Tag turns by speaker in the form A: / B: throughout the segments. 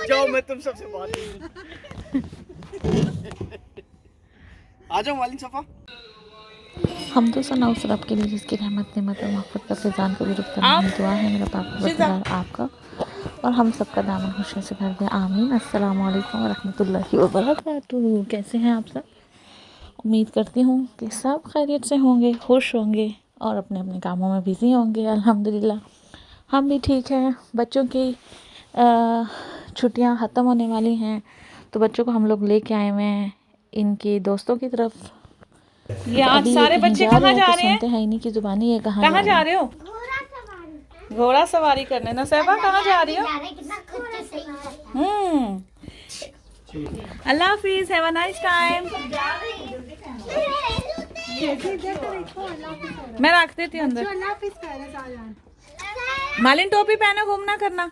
A: जाओ मैं तुम सबसे बात आ जाओ मालिन सफा।
B: हम तो सना उस रब के लिए जिसकी रहमत नेमत और महफ़त का फैज़ान को भी रुकता नहीं। दुआ है मेरा पाक बरकरार आपका और हम सबका दामन खुशियों से भर दे, आमीन। अस्सलाम वालेकुम व रहमतुल्लाहि व बरकातुहू। कैसे हैं आप सब? उम्मीद करती हूँ कि सब खैरियत से होंगे, खुश होंगे और अपने अपने कामों में बिज़ी होंगे। अल्हम्दुलिल्लाह हम भी ठीक हैं। बच्चों की छुट्टियाँ ख़त्म होने वाली हैं तो बच्चों को हम लोग लेके आए हुए हैं इनके दोस्तों की तरफ।
C: ये आज
B: अभी ये
C: सारे
B: कहीं
C: बच्चे
B: जा रहे
C: कहाँ
B: हैं
C: जा
B: तो
C: रहे हैं?
B: सुनते हैं इन्हीं की ज़ुबानी ये कहाँ
C: कहाँ
B: जा
C: जा
B: रहे
C: रहे हो? घोड़ा सवारी करने ना सहबा, कहाँ जा रही हो? अल्लाह हाफिज, हैव अ नाइस टाइम। मैं रख देती हूँ अंदर। मालिन टोपी पहने घूमना करना।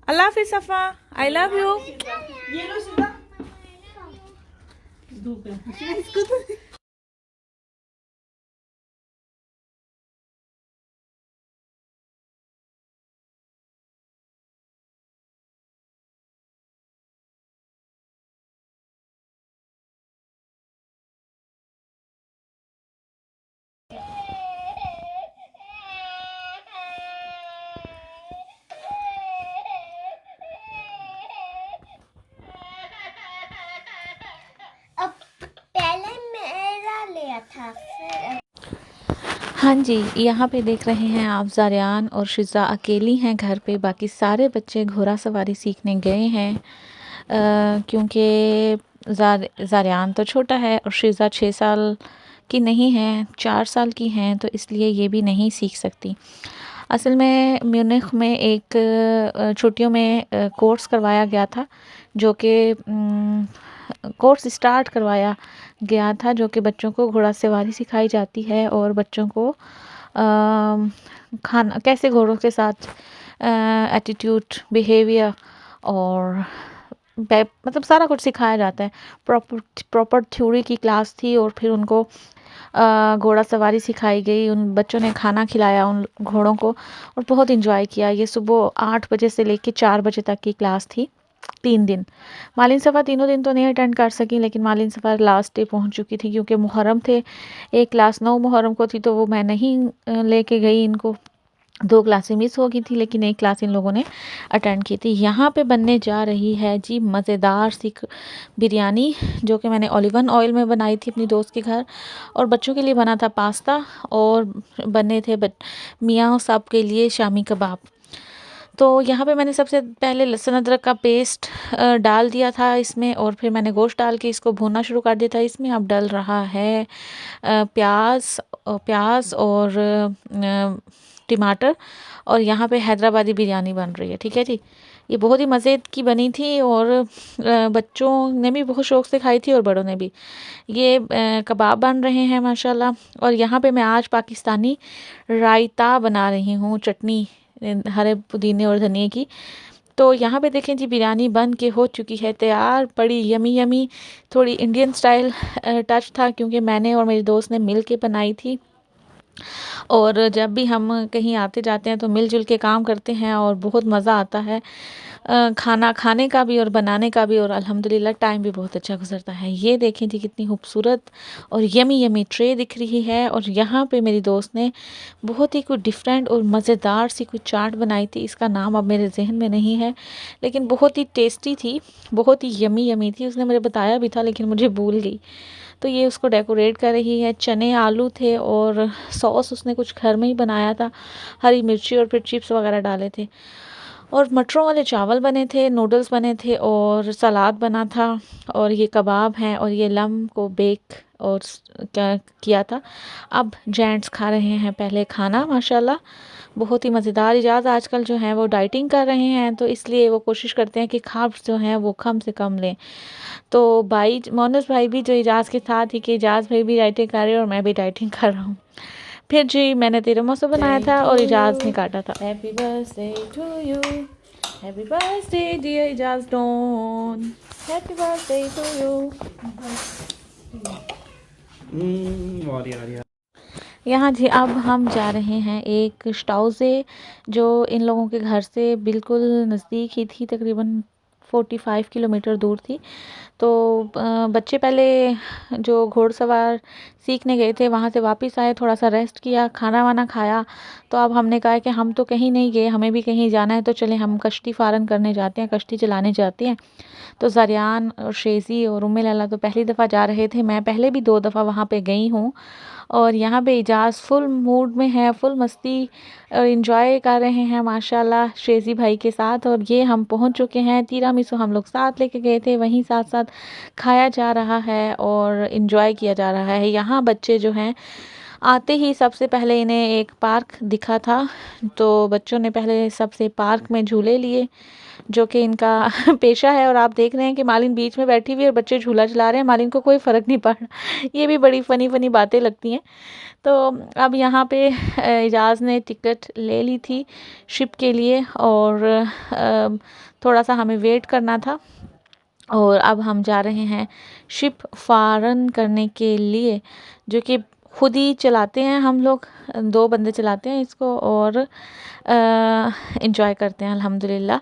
C: अल्लाह हाफिज सफ़ा, आई लव यू।
D: पहले मेरा लिया था फिर।
B: हाँ जी, यहाँ पे देख रहे हैं आप ज़ारियान और शिज़ा अकेली हैं घर पे। बाकी सारे बच्चे घोड़ा सवारी सीखने गए हैं क्योंकि ज़ारियान तो छोटा है और शिज़ा 6 साल की नहीं है, 4 साल की हैं, तो इसलिए ये भी नहीं सीख सकती। असल में म्यूनिख में एक छुट्टियों में कोर्स करवाया गया था जो कि कोर्स स्टार्ट करवाया गया था जो कि बच्चों को घोड़ा सवारी सिखाई जाती है और बच्चों को खाना कैसे घोड़ों के साथ एटीट्यूड, बिहेवियर और मतलब सारा कुछ सिखाया जाता है। प्रॉपर थ्योरी की क्लास थी और फिर उनको घोड़ा सवारी सिखाई गई। उन बच्चों ने खाना खिलाया उन घोड़ों को और बहुत इंजॉय किया। ये सुबह 8 बजे से लेके 4 बजे तक की क्लास थी, 3 दिन। मालिन सफ़ा तीनों दिन तो नहीं अटेंड कर सकी, लेकिन मालिन सफ़ा लास्ट डे पहुंच चुकी थी क्योंकि मुहर्रम थे। एक क्लास 9 मुहर्रम को थी तो वो मैं नहीं लेके गई इनको। 2 क्लासें मिस हो गई थी लेकिन एक क्लास इन लोगों ने अटेंड की थी। यहाँ पे बनने जा रही है जी मज़ेदार सी बिरयानी जो कि मैंने ऑलिवन ऑयल में बनाई थी अपनी दोस्त के घर, और बच्चों के लिए बना था पास्ता और बने थे मियाँ साहब के लिए शामी कबाब। तो यहाँ पे मैंने सबसे पहले लहसुन अदरक का पेस्ट डाल दिया था इसमें और फिर मैंने गोश्त डाल के इसको भूनना शुरू कर दिया था। इसमें अब डल रहा है प्याज और टमाटर, और यहाँ पे हैदराबादी बिरयानी बन रही है। ठीक है जी, ये बहुत ही मज़े की बनी थी और बच्चों ने भी बहुत शौक़ से खाई थी और बड़ों ने भी। ये कबाब बन रहे हैं माशाल्लाह। और यहाँ पे मैं आज पाकिस्तानी रायता बना रही हूँ, चटनी हरे पुदीने और धनिए की। तो यहाँ पे देखें जी बिरयानी बन के हो चुकी है तैयार, बड़ी यमी यमी। थोड़ी इंडियन स्टाइल टच था क्योंकि मैंने और मेरी दोस्त ने मिल के बनाई थी। और जब भी हम कहीं आते जाते हैं तो मिलजुल के काम करते हैं और बहुत मज़ा आता है खाना खाने का भी और बनाने का भी, और अल्हम्दुलिल्लाह टाइम भी बहुत अच्छा गुजरता है। ये देखें जी कितनी खूबसूरत और यमी यमी ट्रे दिख रही है। और यहाँ पे मेरी दोस्त ने बहुत ही कुछ डिफरेंट और मज़ेदार सी कुछ चाट बनाई थी। इसका नाम अब मेरे जहन में नहीं है लेकिन बहुत ही टेस्टी थी, बहुत ही यमी यमी थी। उसने मुझे बताया भी था लेकिन मुझे भूल गई। तो ये उसको डेकोरेट कर रही है। चने आलू थे और सॉस उसने कुछ घर में ही बनाया था, हरी मिर्ची और फिर चिप्स वगैरह डाले थे। और मटरों वाले चावल बने थे, नूडल्स बने थे और सलाद बना था। और ये कबाब हैं और ये लम को बेक और क्या किया था। अब जेंट्स खा रहे हैं पहले खाना माशाल्लाह, बहुत ही मज़ेदार। इजाज़ आजकल जो है वो डाइटिंग कर रहे हैं तो इसलिए वो कोशिश करते हैं कि कार्ब्स जो हैं वो कम से कम लें। तो भाई मोनस भाई भी जो इजाज़ के साथ ही कि इजाज़ भाई भी डाइटिंग कर रहे हैं और मैं भी डाइटिंग कर रहा हूँ। फिर जी मैंने तिरमुसु बनाया था और इजाज़ ने काटा था। Happy birthday to you, happy birthday dear Ijaz don, happy birthday to you. यहाँ जी अब हम जा रहे हैं एक स्टाउ से, जो इन लोगों के घर से बिल्कुल नज़दीक ही थी, तकरीबन 45 किलोमीटर दूर थी। तो बच्चे पहले जो घुड़सवार सीखने गए थे वहाँ से वापस आए, थोड़ा सा रेस्ट किया, खाना वाना खाया। तो अब हमने कहा कि हम तो कहीं नहीं गए, हमें भी कहीं जाना है, तो चलें हम कश्ती फारन करने जाते हैं, कश्ती चलाने जाते हैं। तो ज़रियान और शेज़ी और उम्मे लैला तो पहली दफ़ा जा रहे थे, मैं पहले भी 2 दफ़ा वहाँ पे गई हूँ। और यहाँ पे इजाज़ फुल मूड में है, फुल मस्ती और इन्जॉय कर रहे हैं माशाल्लाह शेज़ी भाई के साथ। और ये हम पहुँच चुके हैं, तिरामिसू हम लोग साथ लेके गए थे, वहीं साथ साथ खाया जा रहा है और इन्जॉय किया जा रहा है। यहाँ बच्चे जो हैं आते ही सबसे पहले इन्हें एक पार्क दिखा था, तो बच्चों ने पहले सबसे पार्क में झूले लिए, जो कि इनका पेशा है। और आप देख रहे हैं कि मालिन बीच में बैठी हुई है और बच्चे झूला चला रहे हैं, मालिन को कोई फ़र्क नहीं पड़ रहा। ये भी बड़ी फ़नी फ़नी बातें लगती हैं। तो अब यहाँ पे इजाज़ ने टिकट ले ली थी शिप के लिए, और थोड़ा सा हमें वेट करना था। और अब हम जा रहे हैं शिप फारन करने के लिए, जो कि खुद ही चलाते हैं हम लोग, 2 बंदे चलाते हैं इसको और इन्जॉय करते हैं अल्हम्दुलिल्लाह।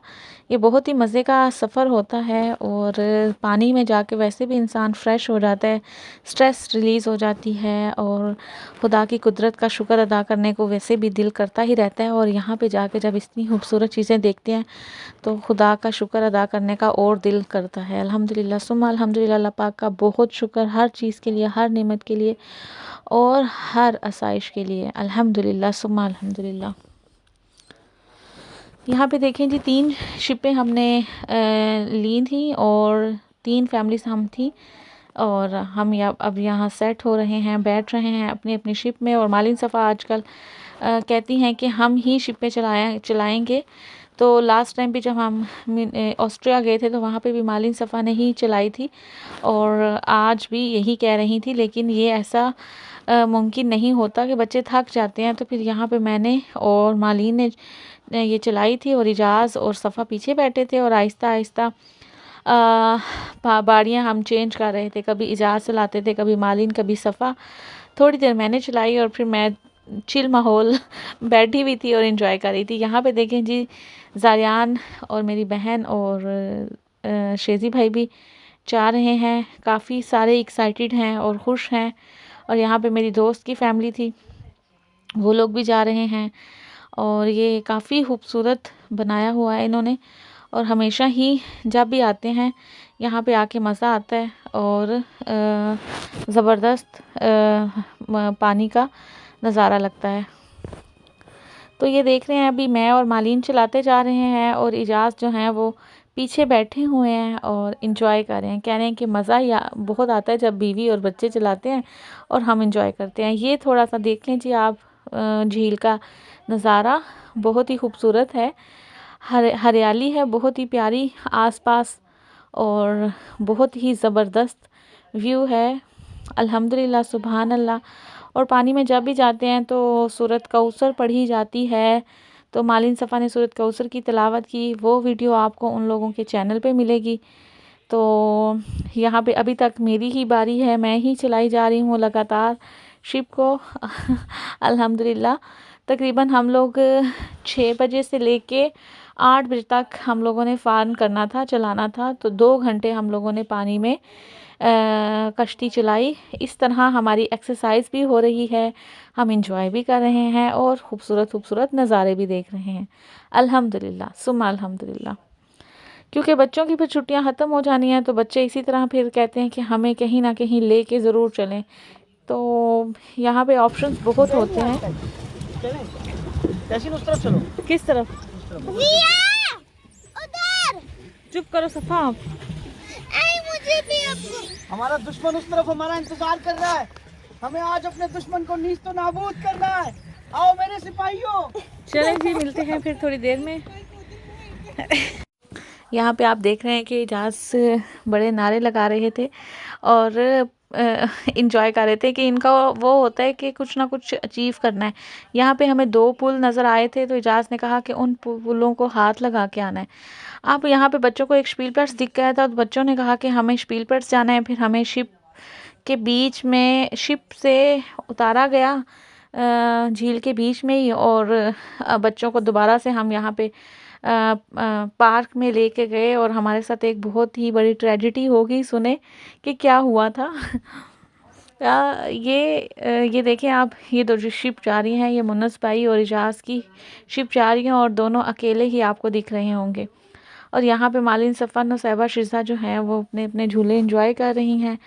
B: ये बहुत ही मज़े का सफ़र होता है, और पानी में जाके वैसे भी इंसान फ़्रेश हो जाता है, स्ट्रेस रिलीज़ हो जाती है, और खुदा की कुदरत का शुक्र अदा करने को वैसे भी दिल करता ही रहता है। और यहाँ पे जाके जब इतनी खूबसूरत चीज़ें देखते हैं तो खुदा का शुक्र अदा करने का और दिल करता है। अल्हम्दुलिल्लाह सुम्मा अल्हम्दुलिल्लाह, अल्लाह पाक का बहुत शुक्र हर चीज़ के लिए, हर नेमत के लिए और हर आसाइश के लिए। अल्हम्दुलिल्लाह सुम्मा अल्हम्दुलिल्लाह। यहाँ पे देखें जी 3 शिपें हमने ली थी और 3 फैमिलीज हम थी, और हम अब यहाँ सेट हो रहे हैं, बैठ रहे हैं अपनी अपनी शिप में। और मालिन सफ़ा आजकल कहती हैं कि हम ही शिपें चलाएंगे। तो लास्ट टाइम भी जब हम ऑस्ट्रिया गए थे तो वहाँ पे भी मालिन सफ़ा ने ही चलाई थी, और आज भी यही कह रही थी। लेकिन ये ऐसा मुमकिन नहीं होता कि बच्चे थक जाते हैं, तो फिर यहाँ पे मैंने और मालिन ने ये चलाई थी, और इजाज़ और सफ़ा पीछे बैठे थे, और आहिस्ता आहिस्ता बाड़ियाँ हम चेंज कर रहे थे, कभी इजाज़ चलाते थे, कभी मालिन, कभी सफ़ा। थोड़ी देर मैंने चलाई और फिर मैं चिल माहौल बैठी हुई थी और इन्जॉय कर रही थी। यहाँ पे देखें जी ज़ारियान और मेरी बहन और शेज़ी भाई भी जा रहे हैं, काफ़ी सारे एक्साइटेड हैं और खुश हैं। और यहाँ पे मेरी दोस्त की फैमिली थी, वो लोग भी जा रहे हैं। और ये काफ़ी खूबसूरत बनाया हुआ है इन्होंने, और हमेशा ही जब भी आते हैं यहाँ पे आके मज़ा आता है, और ज़बरदस्त पानी का नज़ारा लगता है। तो ये देख रहे हैं अभी मैं और मालिन चलाते जा रहे हैं, और इजाज़ जो हैं वो पीछे बैठे हुए हैं और इन्जॉय कर रहे हैं। कह रहे हैं कि मज़ा या बहुत आता है जब बीवी और बच्चे चलाते हैं और हम इन्जॉय करते हैं। ये थोड़ा सा देख लें जी आप, झील का नज़ारा बहुत ही खूबसूरत है, हरियाली है बहुत ही प्यारी आसपास, और बहुत ही ज़बरदस्त व्यू है। अल्हम्दुलिल्लाह सुभान अल्लाह। और पानी में जब भी जाते हैं तो सूरत कौसर पढ़ी जाती है। तो मालिन सफ़ा ने सूरत कौसर की तिलावत की, वो वीडियो आपको उन लोगों के चैनल पे मिलेगी। तो यहाँ पे अभी तक मेरी ही बारी है, मैं ही चलाई जा रही हूँ लगातार शिप को अल्हम्दुलिल्लाह। तकरीबन हम लोग 6 बजे से लेके 8 बजे तक हम लोगों ने फार्न करना था, चलाना था। तो 2 घंटे हम लोगों ने पानी में कश्ती चलाई। इस तरह हमारी एक्सरसाइज भी हो रही है, हम इंजॉय भी कर रहे हैं और खूबसूरत खूबसूरत नज़ारे भी देख रहे हैं अल्हम्दुलिल्लाह सुम्मा अल्हम्दुलिल्लाह। क्योंकि बच्चों की फिर छुट्टियां ख़त्म हो जानी हैं, तो बच्चे इसी तरह फिर कहते हैं कि हमें कहीं ना कहीं ले के ज़रूर चलें। तो यहाँ पे ऑप्शंस बहुत होते हैं।
A: तहसीन उस तरफ चलो।
B: किस तरफ?
D: रिया, उधर।
B: चुप करो सफ़ा आप।
D: आई मुझे भी अब।
A: हमारा दुश्मन उस तरफ हमारा इंतजार कर रहा है, हमें आज अपने दुश्मन को नीच तो नाबूद करना है। आओ मेरे सिपाहियों।
B: चलें जी, मिलते हैं फिर थोड़ी देर में। यहाँ पे आप देख रहे हैं कि इजाज़ बड़े नारे लगा रहे थे और इंजॉय कर रहे थे कि इनका वो होता है कि कुछ ना कुछ अचीव करना है। यहाँ पे हमें 2 पुल नज़र आए थे, तो इजाज़ ने कहा कि उन पुलों को हाथ लगा के आना है। अब यहाँ पे बच्चों को एक स्पीलप्लेट्स दिख गया था, तो बच्चों ने कहा कि हमें स्पीलप्लेट्स जाना है। फिर हमें शिप के बीच में शिप से उतारा गया झील के बीच में ही। और बच्चों को दोबारा से हम यहाँ पे पार्क में लेके गए और हमारे साथ एक बहुत ही बड़ी ट्रेजेडी हो गई। सुने कि क्या हुआ था। ये देखें आप, ये दो जो शिप जा रही हैं, ये मुन्नस भाई और इजाज़ की शिप जा रही हैं और दोनों अकेले ही आपको दिख रहे होंगे। और यहाँ पे मालिन सफ़न और साहिबा शिज़ा जो हैं वो अपने अपने झूले एंजॉय कर रही हैं।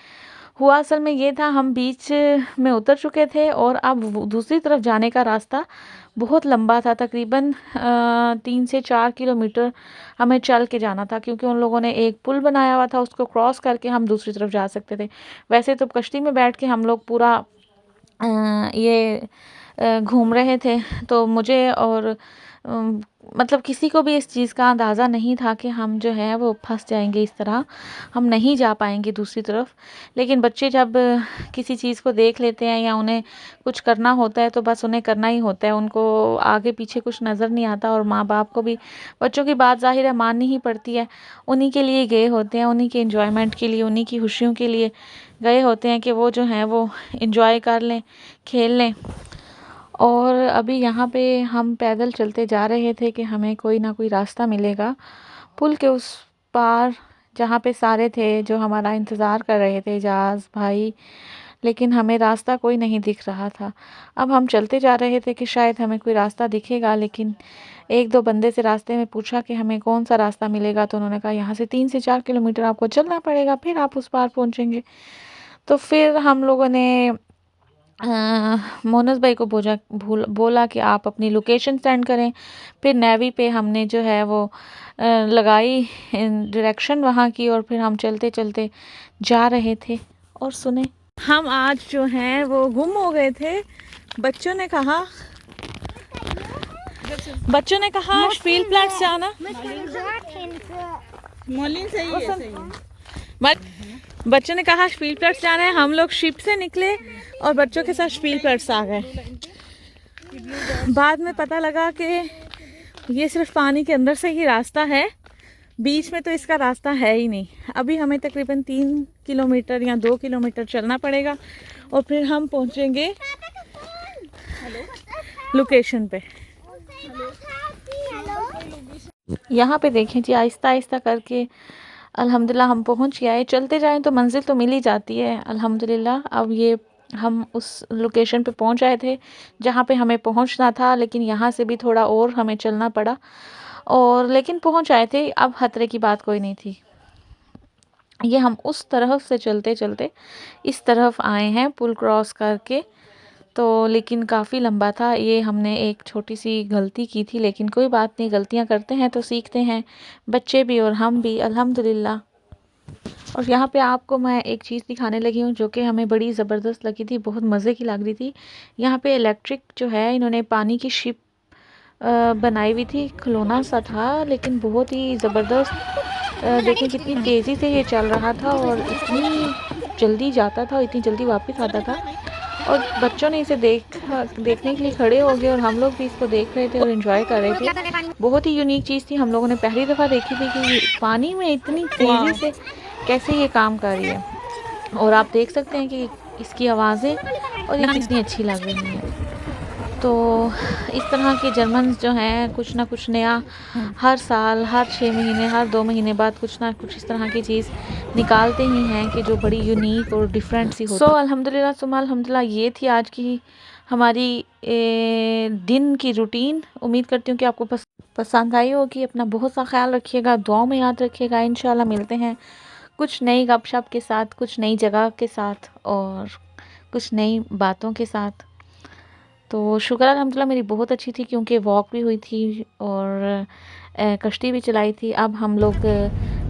B: हुआ असल में ये था, हम बीच में उतर चुके थे और अब दूसरी तरफ जाने का रास्ता बहुत लंबा था, तकरीबन 3 से 4 किलोमीटर हमें चल के जाना था, क्योंकि उन लोगों ने एक पुल बनाया हुआ था, उसको क्रॉस करके हम दूसरी तरफ जा सकते थे। वैसे तो कश्ती में बैठ के हम लोग पूरा ये घूम रहे थे, तो मुझे और मतलब किसी को भी इस चीज़ का अंदाज़ा नहीं था कि हम जो है वो फंस जाएंगे, इस तरह हम नहीं जा पाएंगे दूसरी तरफ। लेकिन बच्चे जब किसी चीज़ को देख लेते हैं या उन्हें कुछ करना होता है तो बस उन्हें करना ही होता है, उनको आगे पीछे कुछ नज़र नहीं आता। और माँ बाप को भी बच्चों की बात ज़ाहिर है माननी ही पड़ती है, उन्हीं के लिए गए होते हैं, उन्हीं के इंजॉयमेंट के लिए, उन्हीं की खुशियों के लिए गए होते हैं कि वो जो हैं वो इंजॉय कर लें, खेल लें। और अभी यहाँ पे हम पैदल चलते जा रहे थे कि हमें कोई ना कोई रास्ता मिलेगा पुल के उस पार, जहाँ पे सारे थे जो हमारा इंतज़ार कर रहे थे, इजाज़ भाई, लेकिन हमें रास्ता कोई नहीं दिख रहा था। अब हम चलते जा रहे थे कि शायद हमें कोई रास्ता दिखेगा, लेकिन एक दो बंदे से रास्ते में पूछा कि हमें कौन सा रास्ता मिलेगा, तो उन्होंने कहा यहाँ से 3 से 4 किलोमीटर आपको चलना पड़ेगा, फिर आप उस पार पहुँचेंगे। तो फिर हम लोगों ने मोनस भाई को बोला कि आप अपनी लोकेशन सेंड करें। फिर नेवी पे हमने जो है वो लगाई डायरेक्शन वहाँ की, और फिर हम चलते चलते जा रहे थे। और सुने, हम आज जो हैं वो गुम हो गए थे। बच्चों ने कहा स्पीलप्लेट्स जाना।
C: मोलिन सही है।
B: बच्चों ने कहा स्पीलप्लेट्स जाना है, हम लोग शिप से निकले और बच्चों के साथ स्पीलप्लेट्स आ गए। बाद में पता लगा कि ये सिर्फ पानी के अंदर से ही रास्ता है, बीच में तो इसका रास्ता है ही नहीं। अभी हमें तकरीबन 3 किलोमीटर या 2 किलोमीटर चलना पड़ेगा और फिर हम पहुंचेंगे लोकेशन पे। यहाँ पे देखें जी, आहिस्ता आहिस्ता करके अल्हम्दुलिल्लाह हम पहुँच गए। चलते जाएं तो मंजिल तो मिल ही जाती है अल्हम्दुलिल्लाह। अब ये हम उस लोकेशन पे पहुँच आए थे जहाँ पे हमें पहुँचना था, लेकिन यहाँ से भी थोड़ा और हमें चलना पड़ा, और लेकिन पहुँच आए थे। अब खतरे की बात कोई नहीं थी। ये हम उस तरफ से चलते चलते इस तरफ आए हैं पुल क्रॉस करके, तो लेकिन काफ़ी लंबा था। ये हमने एक छोटी सी गलती की थी, लेकिन कोई बात नहीं, गलतियां करते हैं तो सीखते हैं, बच्चे भी और हम भी अल्हम्दुलिल्लाह। और यहाँ पे आपको मैं एक चीज़ दिखाने लगी हूँ जो कि हमें बड़ी ज़बरदस्त लगी थी, बहुत मज़े की लग रही थी। यहाँ पे इलेक्ट्रिक जो है, इन्होंने पानी की शिप बनाई हुई थी, खिलौना सा था, लेकिन बहुत ही ज़बरदस्त। देखें कितनी तेज़ी से ये चल रहा था और इतनी जल्दी जाता था, इतनी जल्दी वापस आता था। और बच्चों ने इसे देखने के लिए खड़े हो गए और हम लोग भी इसको देख रहे थे और एंजॉय कर रहे थे। बहुत ही यूनिक चीज़ थी, हम लोगों ने पहली दफ़ा देखी थी कि पानी में इतनी तेज़ी से कैसे ये काम कर रही है। और आप देख सकते हैं कि इसकी आवाज़ें और ये कितनी अच्छी लग रही हैं। तो इस तरह के जर्मन जो हैं कुछ ना कुछ नया हर साल, हर 6 महीने, हर 2 महीने बाद कुछ ना कुछ इस तरह की चीज़ निकालते ही हैं कि जो बड़ी यूनिक और डिफरेंट सी हो। सो अल्हम्दुलिल्लाह सुम्मा अल्हम्दुलिल्लाह, ये थी आज की हमारी दिन की रूटीन। उम्मीद करती हूँ कि आपको पसंद आई होगी। अपना बहुत सा ख्याल रखिएगा, दुआओं में याद रखिएगा। इंशाल्लाह मिलते हैं कुछ नई गपशप के साथ, कुछ नई जगह के साथ और कुछ नई बातों के साथ। तो शुक्र अल्हम्दुलिल्लाह मेरी बहुत अच्छी थी, क्योंकि वॉक भी हुई थी और कश्ती भी चलाई थी। अब हम लोग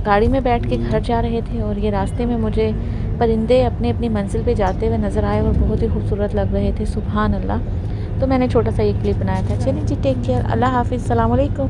B: गाड़ी में बैठ के घर जा रहे थे और ये रास्ते में मुझे परिंदे अपनी अपनी मंजिल पे जाते हुए नज़र आए और बहुत ही खूबसूरत लग रहे थे, सुभान अल्लाह। तो मैंने छोटा सा एक क्लिप बनाया था। चलिए जी, टेक केयर, अल्लाह हाफिज़, अस्सलाम वालेकुम।